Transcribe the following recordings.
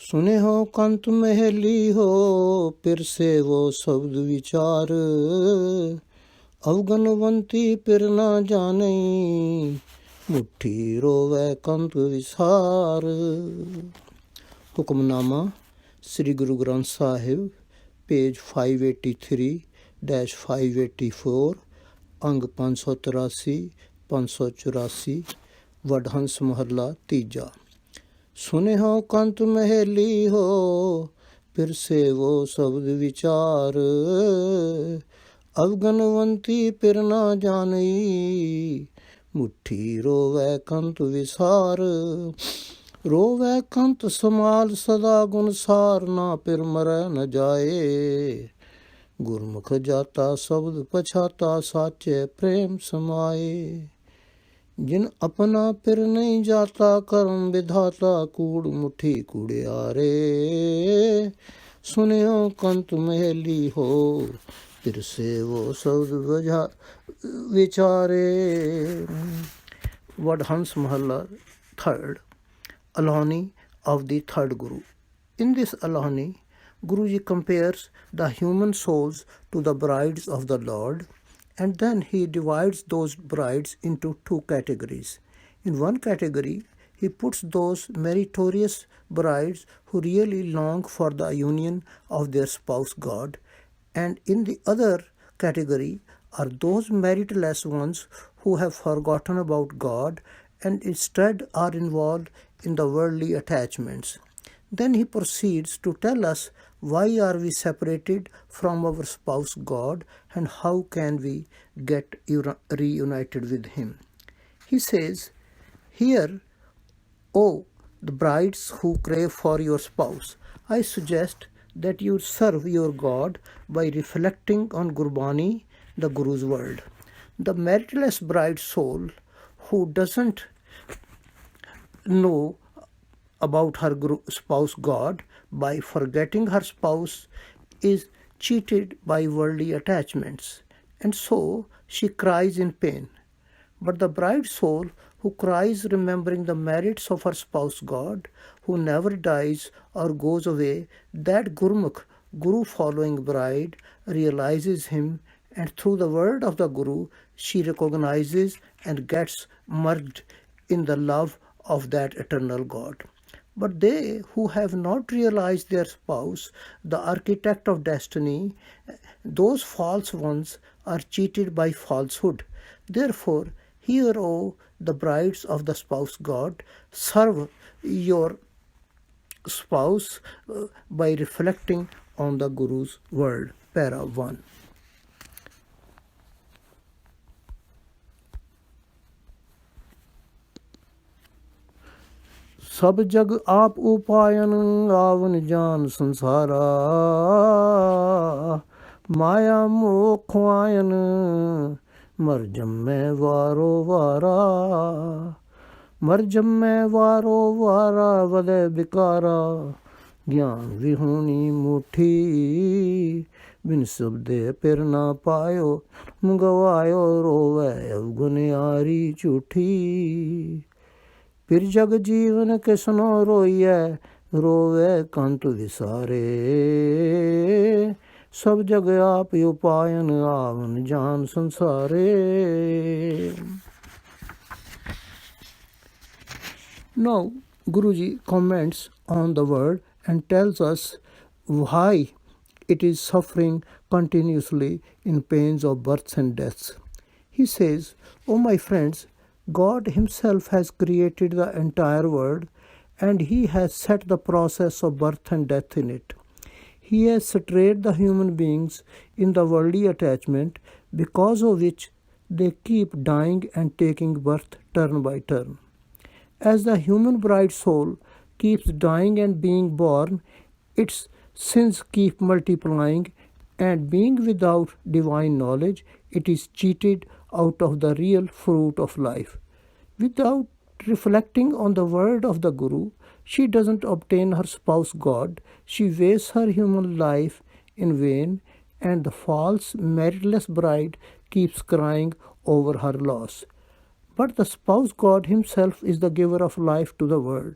सुनेहो कंत महलियो फिर से वो शब्द विचार, अवगनवंती फिर ना जाने, मुट्ठी रोवे कंत विसार। हुक्मनामा श्री गुरु ग्रंथ साहिब, पेज 583-584, अंग 583, 584, वडहंस महला तीजा। सुनेहो कंत महलियो फिर से वो शब्द विचार, अवगनवंती फिर ना जानी, मुट्ठी रोवे कंत विसार। रोवे कंत समाल सदा गुणसार, ना फिर मरै न जाए, गुरमुख जाता शब्द पछाता, साचे प्रेम समाए। जिन अपना फिर नहीं जाता, कर्म विधाता कूड़ मुट्ठी कूड़ियारे। सुनियो कंत महली हो फिर से वो शब्द विचारे। वडहंस महला third, Alahani of the third Guru. In this Alahani, Guruji compares the human souls to the brides of the Lord, and then he divides those brides into two categories. In one category, he puts those meritorious brides who really long for the union of their spouse God, and in the other category are those meritless ones who have forgotten about God and instead are involved in the worldly attachments. Then he proceeds to tell us why are we separated from our spouse God and how can we get reunited with him. He says, "Here, O the brides who crave for your spouse, I suggest that you serve your God by reflecting on Gurbani, the Guru's word. The meritless bride soul who doesn't know about her spouse God by forgetting her spouse is cheated by worldly attachments, and so she cries in pain. But the bride soul who cries remembering the merits of her spouse God, who never dies or goes away, that Gurmukh, Guru-following bride, realizes him, and through the word of the Guru, she recognizes and gets merged in the love of that eternal God. But they who have not realized their spouse, the architect of destiny, those false ones are cheated by falsehood. Therefore, hear, O the brides of the spouse God, serve your spouse by reflecting on the Guru's word." Para 1. सब जग आप उपायन, आवन जान संसारा, माया मोह खुआयन, मर जम्मै वारो वारा, मर जम्मै वारो वारा, वदे बिकारा, ज्ञान विहूणी मुठी, बिन शब्दे फिर ना पायो, गवायो रोवे अवगुनियारी झूठी। फिर जग जीवन किसनो रोइए, रोवे कंत विसारे, सब जग आप उपायन, आवन जान संसारे। Now, Guruji comments on the word and tells us why it is suffering continuously in pains of births and deaths. He says, "O my friends, God himself has created the entire world and he has set the process of birth and death in it. He has strayed the human beings in the worldly attachment because of which they keep dying and taking birth turn by turn. As the human bride soul keeps dying and being born, its sins keep multiplying, and being without divine knowledge, it is cheated out of the real fruit of life. Without reflecting on the word of the Guru, she doesn't obtain her spouse God, she wastes her human life in vain, and the false, meritless bride keeps crying over her loss. But the spouse God himself is the giver of life to the world.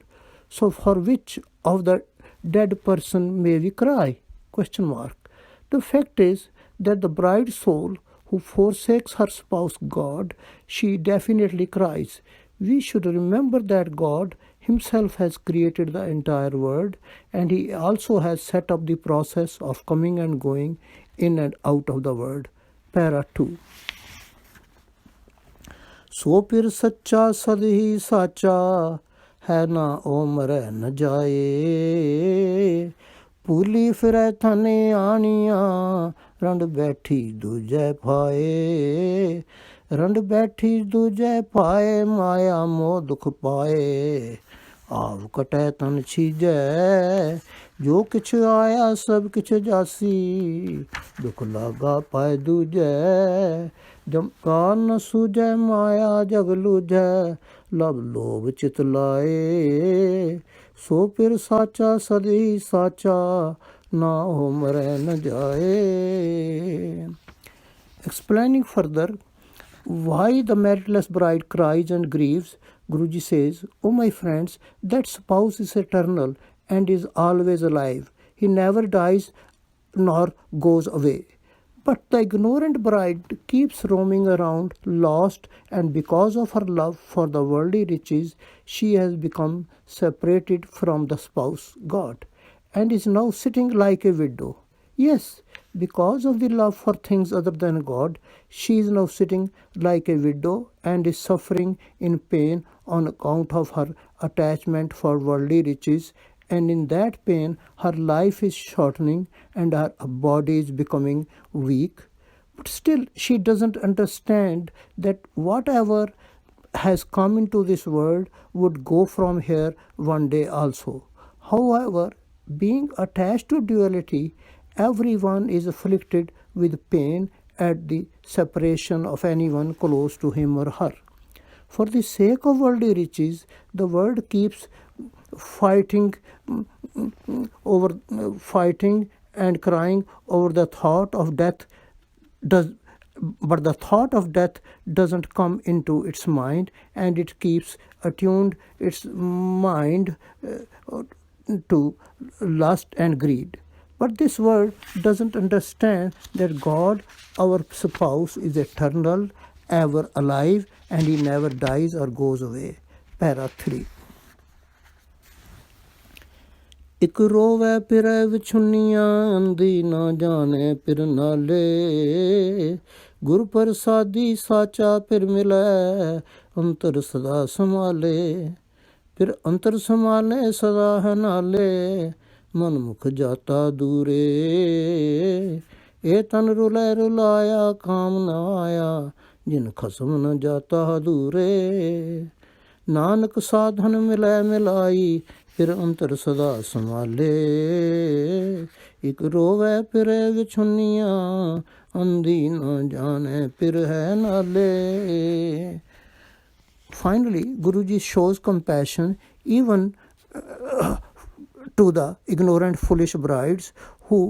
So for which of the dead person may we cry? Question mark. The fact is that the bride soul who forsakes her spouse God, she definitely cries. We should remember that God himself has created the entire world, and he also has set up the process of coming and going in and out of the world. Para 2. सो फिर सच्चा सद ही साचा है ना ओ मरै न जाए भूली फिरै थाने आनिया रंड बैठी दूजै पाए रंड बैठी दूजै पाए माया मोह दुख पाए आव कटै तन छीजै जो किछ आया सब किछ जासी दुख लागा पाए दूजै जम कार न सूझै माया जग लूझै लब लोभ चित लाए सो फिर साचा सदी साचा ना हो मरै न जाए. Explaining further why the meritless bride cries and grieves, Guruji says, "O my friends, that spouse is eternal and is always alive. He never dies nor goes away. But the ignorant bride keeps roaming around, lost, and because of her love for the worldly riches, she has become separated from the spouse, God, and is now sitting like a widow. Yes, because of the love for things other than God, she is now sitting like a widow and is suffering in pain on account of her attachment for worldly riches, and in that pain her life is shortening and her body is becoming weak. But still she doesn't understand that whatever has come into this world would go from here one day also. However, being attached to duality, everyone is afflicted with pain at the separation of anyone close to him or her. For the sake of worldly riches, the world keeps fighting and crying over the thought of death, but the thought of death doesn't come into its mind, and it keeps attuned its mind to lust and greed. But this world doesn't understand that God, our spouse, is eternal, ever alive, and he never dies or goes away. Para 3. इक रोवै फिरै विछुनियां अंधी ना जाने फिर नाले गुर प्रसादी साचा फिर मिलै अंतर सदा संभाले फिर अंतर संभाले सदा है नाले मन मुख जाता दूरे ए तन रुलै रुलाया काम न आया जिन खसम न जाता दूरे नानक साधन मिलै मिलाई फिर अंतर सदा संभाले इक रोवै फिरै विछुनियां अंधी न जाने फिर है नाले. Finally, Guruji shows compassion even to the ignorant foolish brides who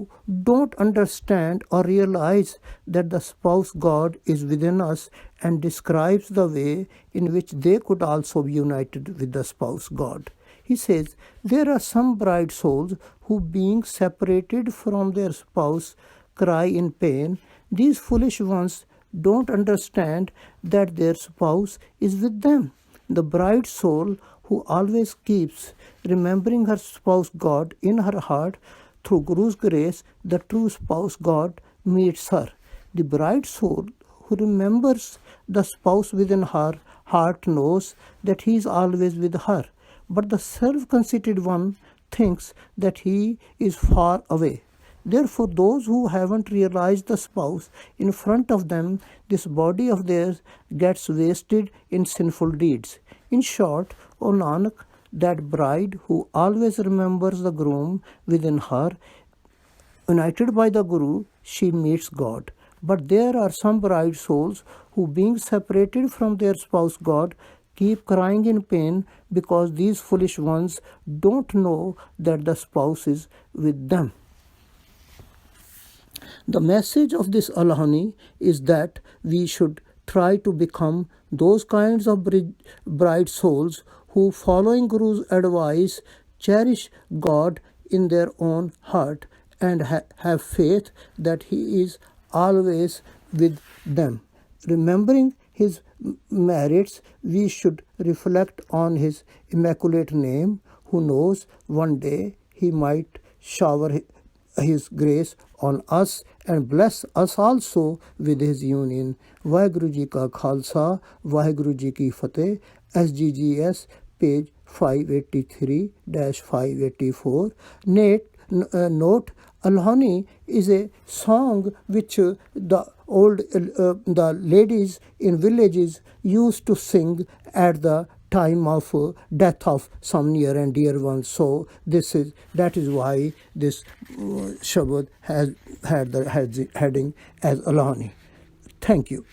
don't understand or realize that the spouse God is within us, and describes the way in which they could also be united with the spouse God. He says, there are some bride souls who, being separated from their spouse, cry in pain. These foolish ones don't understand that their spouse is with them. The bride soul who always keeps remembering her spouse God in her heart, through Guru's grace, the true spouse God meets her. The bride soul who remembers the spouse within her heart knows that he is always with her. But the self-conceited one thinks that he is far away. Therefore, those who haven't realized the spouse in front of them, this body of theirs gets wasted in sinful deeds. In short, O Nanak, that bride who always remembers the groom within her, united by the Guru, she meets God. But there are some bride souls who, being separated from their spouse God, keep crying in pain because these foolish ones don't know that the spouse is with them. The message of this Alahani is that we should try to become those kinds of bride souls who, following Guru's advice, cherish God in their own heart and have faith that He is always with them. Remembering His merits, we should reflect on His immaculate name. Who knows, one day He might shower His grace on us and bless us also with His union. Vaheguru Ji Ka Khalsa, Vaheguru Ji Ki Fateh. SGGS, page 583-584. Note, Alhani is a song which the ladies in villages used to sing at the time of death of some near and dear ones. So that is why this Shabad has had the heading as Alhani. Thank you.